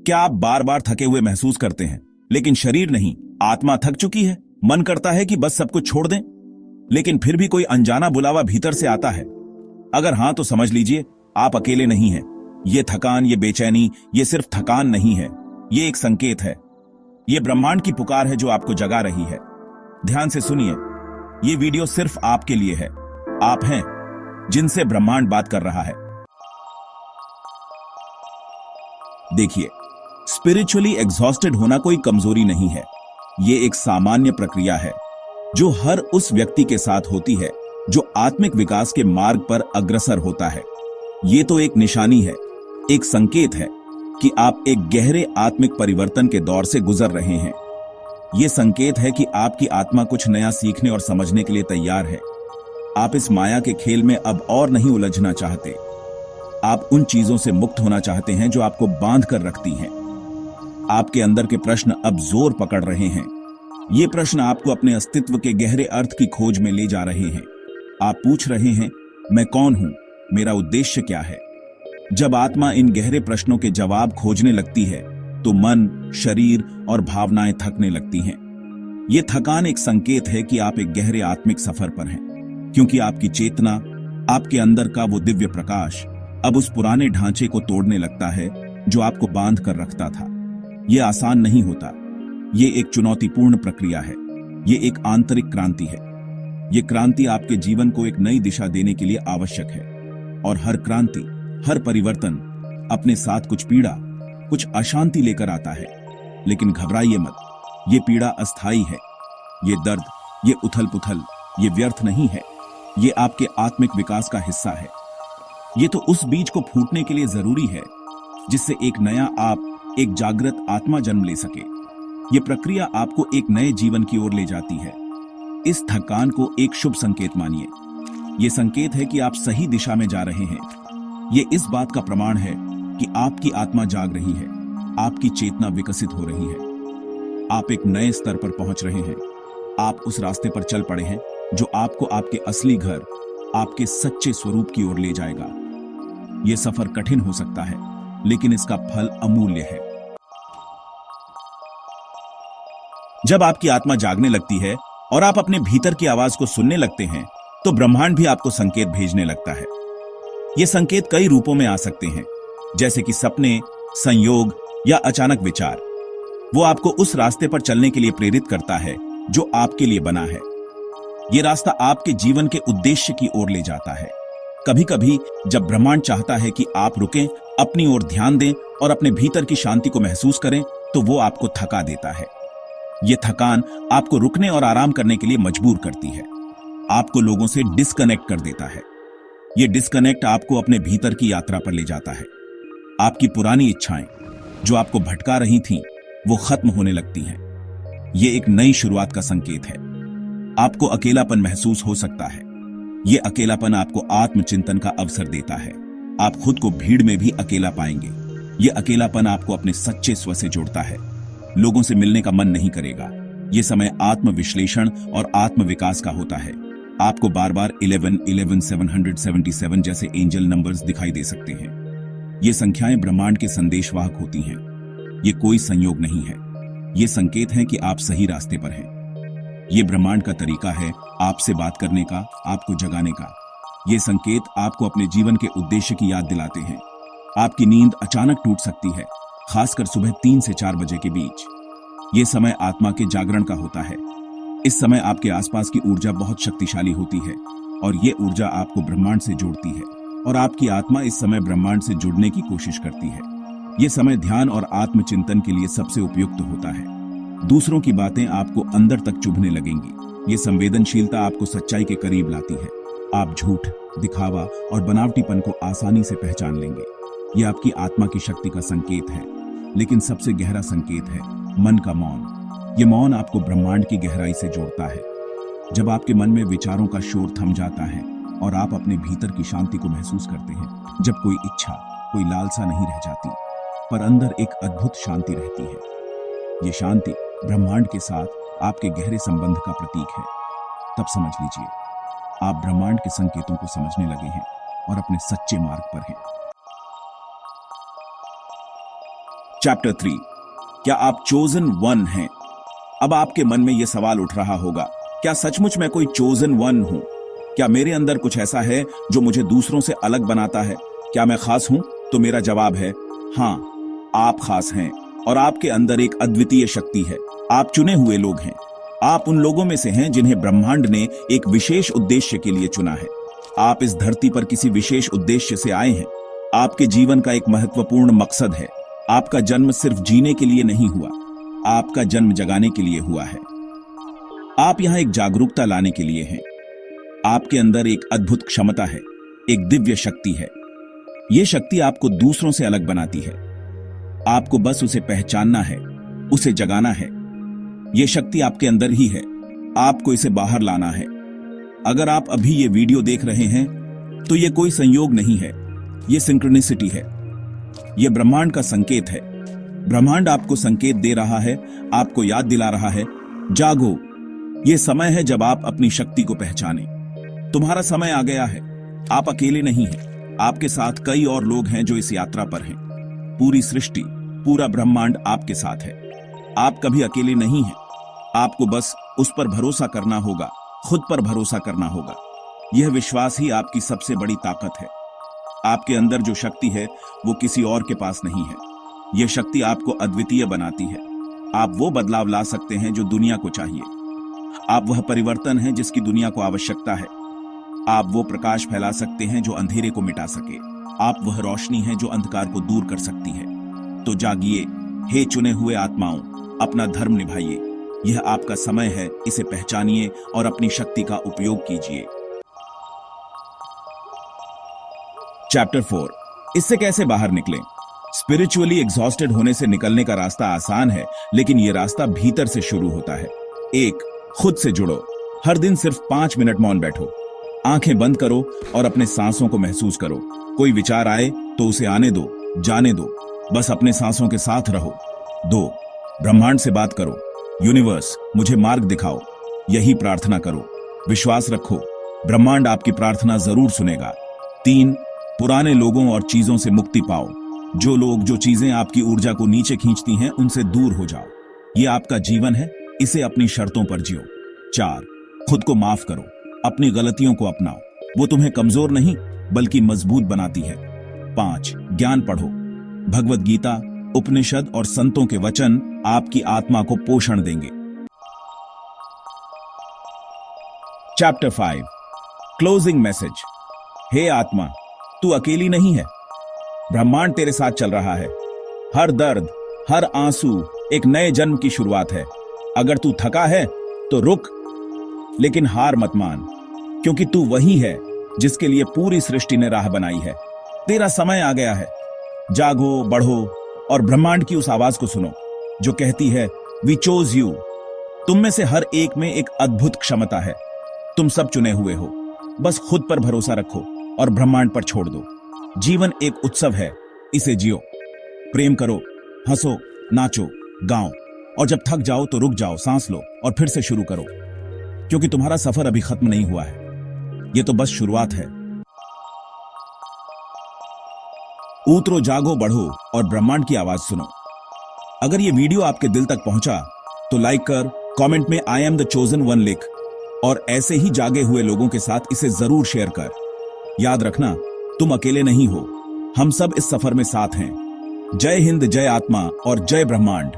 क्या आप बार बार थके हुए महसूस करते हैं, लेकिन शरीर नहीं, आत्मा थक चुकी है? मन करता है कि बस सब कुछ छोड़ दें, लेकिन फिर भी कोई अनजाना बुलावा भीतर से आता है। अगर हां, तो समझ लीजिए आप अकेले नहीं हैं। ये थकान, ये बेचैनी, ये सिर्फ थकान नहीं है, ये एक संकेत है। ये ब्रह्मांड की पुकार है जो आपको जगा रही है। ध्यान से सुनिए, ये वीडियो सिर्फ आपके लिए है। आप हैं जिनसे ब्रह्मांड बात कर रहा है। देखिए, स्पिरिचुअली एग्जॉस्टेड होना कोई कमजोरी नहीं है। ये एक सामान्य प्रक्रिया है जो हर उस व्यक्ति के साथ होती है जो आत्मिक विकास के मार्ग पर अग्रसर होता है। ये तो एक निशानी है, एक संकेत है कि आप एक गहरे आत्मिक परिवर्तन के दौर से गुजर रहे हैं। ये संकेत है कि आपकी आत्मा कुछ नया सीखने और समझने के लिए तैयार है। आप इस माया के खेल में अब और नहीं उलझना चाहते। आप उन चीजों से मुक्त होना चाहते हैं जो आपको बांध कर रखती हैं। आपके अंदर के प्रश्न अब जोर पकड़ रहे हैं। ये प्रश्न आपको अपने अस्तित्व के गहरे अर्थ की खोज में ले जा रहे हैं। आप पूछ रहे हैं, मैं कौन हूं? मेरा उद्देश्य क्या है? जब आत्मा इन गहरे प्रश्नों के जवाब खोजने लगती है तो मन, शरीर और भावनाएं थकने लगती हैं। यह थकान एक संकेत है कि आप एक गहरे आत्मिक सफर पर हैं, क्योंकि आपकी चेतना, आपके अंदर का वो दिव्य प्रकाश अब उस पुराने ढांचे को तोड़ने लगता है जो आपको बांध कर रखता था। यह आसान नहीं होता। ये एक चुनौतीपूर्ण प्रक्रिया है। ये एक आंतरिक क्रांति है। ये क्रांति आपके जीवन को एक नई दिशा देने के लिए आवश्यक है। और हर क्रांति, हर परिवर्तन अपने साथ कुछ पीड़ा, कुछ अशांति लेकर आता है। लेकिन घबराइए मत, ये पीड़ा अस्थायी है। ये दर्द, ये उथल पुथल, ये व्यर्थ नहीं है। ये आपके आत्मिक विकास का हिस्सा है। ये तो उस बीज को फूटने के लिए जरूरी है जिससे एक नया आप, एक जागृत आत्मा जन्म ले सके। ये प्रक्रिया आपको एक नए जीवन की ओर ले जाती है। इस थकान को एक शुभ संकेत मानिए। ये संकेत है कि आप सही दिशा में जा रहे हैं। ये इस बात का प्रमाण है कि आपकी आत्मा जाग रही है, आपकी चेतना विकसित हो रही है। आप एक नए स्तर पर पहुंच रहे हैं। आप उस रास्ते पर चल पड़े हैं जो आपको आपके असली घर, आपके सच्चे स्वरूप की ओर ले जाएगा। यह सफर कठिन हो सकता है, लेकिन इसका फल अमूल्य है। जब आपकी आत्मा जागने लगती है और आप अपने भीतर की आवाज को सुनने लगते हैं, तो ब्रह्मांड भी आपको संकेत भेजने लगता है। ये संकेत कई रूपों में आ सकते हैं, जैसे कि सपने, संयोग या अचानक विचार। वो आपको उस रास्ते पर चलने के लिए प्रेरित करता है जो आपके लिए बना है। ये रास्ता आपके जीवन के उद्देश्य की ओर ले जाता है। कभी कभी जब ब्रह्मांड चाहता है कि आप रुकें, अपनी ओर ध्यान दें और अपने भीतर की शांति को महसूस करें, तो वो आपको थका देता है। ये थकान आपको रुकने और आराम करने के लिए मजबूर करती है। आपको लोगों से डिस्कनेक्ट कर देता है। ये डिस्कनेक्ट आपको अपने भीतर की यात्रा पर ले जाता है। आपकी पुरानी इच्छाएं जो आपको भटका रही थीं, वो खत्म होने लगती हैं। ये एक नई शुरुआत का संकेत है। आपको अकेलापन महसूस हो सकता है। ये अकेलापन आपको आत्मचिंतन का अवसर देता है। आप खुद को भीड़ में भी अकेला पाएंगे। ये अकेलापन आपको अपने सच्चे स्व से जोड़ता है। लोगों से मिलने का मन नहीं करेगा। ये समय आत्म विश्लेषण और आत्म विकास का होता है। आपको बार बार 11, 11, 777 जैसे एंजल नंबर्स दिखाई दे सकते हैं। ये संख्याएं ब्रह्मांड के संदेशवाहक होती हैं। ये कोई संयोग नहीं है। ये संकेत है कि आप सही रास्ते पर हैं। ये ब्रह्मांड का तरीका है आपसे बात करने का, आपको जगाने का। ये संकेत आपको अपने जीवन के उद्देश्य की याद दिलाते हैं। आपकी नींद अचानक टूट सकती है, खासकर सुबह 3 से 4 बजे के बीच। ये समय आत्मा के जागरण का होता है। इस समय आपके आसपास की ऊर्जा बहुत शक्तिशाली होती है और ये ऊर्जा आपको ब्रह्मांड से जोड़ती है और आपकी आत्मा इस समय ब्रह्मांड से जुड़ने की कोशिश करती है। ये समय ध्यान और आत्मचिंतन के लिए सबसे उपयुक्त होता है। दूसरों की बातें आपको अंदर तक चुभने लगेंगी। ये संवेदनशीलता आपको सच्चाई के करीब लाती है। आप झूठ, दिखावा और बनावटीपन को आसानी से पहचान लेंगे। ये आपकी आत्मा की शक्ति का संकेत है। लेकिन सबसे गहरा संकेत है मन का मौन। ये मौन आपको ब्रह्मांड की गहराई से जोड़ता है। जब आपके मन में विचारों का शोर थम जाता है और आप अपने भीतर की शांति को महसूस करते हैं, जब कोई इच्छा, कोई लालसा नहीं रह जाती, पर अंदर एक अद्भुत शांति रहती है। ये शांति ब्रह्मांड के साथ आपके गहरे संबंध का प्रतीक है। तब समझ लीजिए, आप ब्रह्मांड के संकेतों को समझने लगे हैं और अपने सच्चे मार्ग पर हैं। चैप्टर 3, क्या आप चोजन वन हैं? अब आपके मन में यह सवाल उठ रहा होगा, क्या सचमुच मैं कोई चोजन वन हूं? क्या मेरे अंदर कुछ ऐसा है जो मुझे दूसरों से अलग बनाता है? क्या मैं खास हूं? तो मेरा जवाब है हां, आप खास हैं और आपके अंदर एक अद्वितीय शक्ति है। आप चुने हुए लोग हैं। आप उन लोगों में से हैं जिन्हें ब्रह्मांड ने एक विशेष उद्देश्य के लिए चुना है। आप इस धरती पर किसी विशेष उद्देश्य से आए हैं। आपके जीवन का एक महत्वपूर्ण मकसद है। आपका जन्म सिर्फ जीने के लिए नहीं हुआ, आपका जन्म जगाने के लिए हुआ है। आप यहां एक जागरूकता लाने के लिए हैं। आपके अंदर एक अद्भुत क्षमता है, एक दिव्य शक्ति है। यह शक्ति आपको दूसरों से अलग बनाती है। आपको बस उसे पहचानना है, उसे जगाना है। यह शक्ति आपके अंदर ही है, आपको इसे बाहर लाना है। अगर आप अभी ये वीडियो देख रहे हैं तो यह कोई संयोग नहीं है, यह सिंक्रोनिसिटी है। यह ब्रह्मांड का संकेत है। ब्रह्मांड आपको संकेत दे रहा है, आपको याद दिला रहा है, जागो। यह समय है जब आप अपनी शक्ति को पहचाने। तुम्हारा समय आ गया है। आप अकेले नहीं हैं, आपके साथ कई और लोग हैं जो इस यात्रा पर हैं। पूरी सृष्टि, पूरा ब्रह्मांड आपके साथ है। आप कभी अकेले नहीं हैं। आपको बस उस पर भरोसा करना होगा, खुद पर भरोसा करना होगा। यह विश्वास ही आपकी सबसे बड़ी ताकत है। आपके अंदर जो शक्ति है वो किसी और के पास नहीं है। यह शक्ति आपको अद्वितीय बनाती है। आप वो बदलाव ला सकते हैं जो दुनिया को चाहिए। आप वह परिवर्तन हैं जिसकी दुनिया को आवश्यकता है। आप वो प्रकाश फैला सकते हैं जो अंधेरे को मिटा सके। आप वह रोशनी हैं जो अंधकार को दूर कर सकती है। तो जागिए, हे चुने हुए आत्माओं, अपना धर्म निभाइए। यह आपका समय है, इसे पहचानिए और अपनी शक्ति का उपयोग कीजिए। चैप्टर 4, इससे कैसे बाहर निकलें? स्पिरिचुअली एग्जॉस्टेड होने से निकलने का रास्ता आसान है, लेकिन यह रास्ता भीतर से शुरू होता है। 1, खुद से जुड़ो। हर दिन सिर्फ 5 मिनट मौन बैठो। आंखें बंद करो और अपने सांसों को महसूस करो। कोई विचार आए तो उसे आने दो, जाने दो। बस अपने सांसों के साथ रहो। 2, ब्रह्मांड से बात करो। यूनिवर्स, मुझे मार्ग दिखाओ। यही प्रार्थना करो। विश्वास रखो, ब्रह्मांड आपकी प्रार्थना जरूर सुनेगा। 3, पुराने लोगों और चीजों से मुक्ति पाओ। जो लोग, जो चीजें आपकी ऊर्जा को नीचे खींचती हैं, उनसे दूर हो जाओ। ये आपका जीवन है, इसे अपनी शर्तों पर जियो। 4, खुद को माफ करो। अपनी गलतियों को अपनाओ। वो तुम्हें कमजोर नहीं बल्कि मजबूत बनाती है। 5, ज्ञान पढ़ो। भगवत गीता, उपनिषद और संतों के वचन आपकी आत्मा को पोषण देंगे। Chapter 5, closing message. हे आत्मा, तू अकेली नहीं है। ब्रह्मांड तेरे साथ चल रहा है। हर दर्द, हर आंसू एक नए जन्म की शुरुआत है। अगर तू थका है तो रुक, लेकिन हार मत मान, क्योंकि तू वही है जिसके लिए पूरी सृष्टि ने राह बनाई है। तेरा समय आ गया है। जागो, बढ़ो और ब्रह्मांड की उस आवाज को सुनो जो कहती है, वी चोज यू। तुम में से हर एक में एक अद्भुत क्षमता है। तुम सब चुने हुए हो। बस खुद पर भरोसा रखो और ब्रह्मांड पर छोड़ दो। जीवन एक उत्सव है, इसे जियो। प्रेम करो, हंसो, नाचो, गाओ, और जब थक जाओ तो रुक जाओ, सांस लो और फिर से शुरू करो, क्योंकि तुम्हारा सफर अभी खत्म नहीं हुआ है। यह तो बस शुरुआत है। उतरो, जागो, बढ़ो और ब्रह्मांड की आवाज सुनो। अगर यह वीडियो आपके दिल तक पहुंचा तो लाइक कर, कमेंट में I am the chosen one लिख और ऐसे ही जागे हुए लोगों के साथ इसे जरूर शेयर कर। याद रखना, तुम अकेले नहीं हो। हम सब इस सफर में साथ हैं। जय हिंद, जय आत्मा और जय ब्रह्मांड।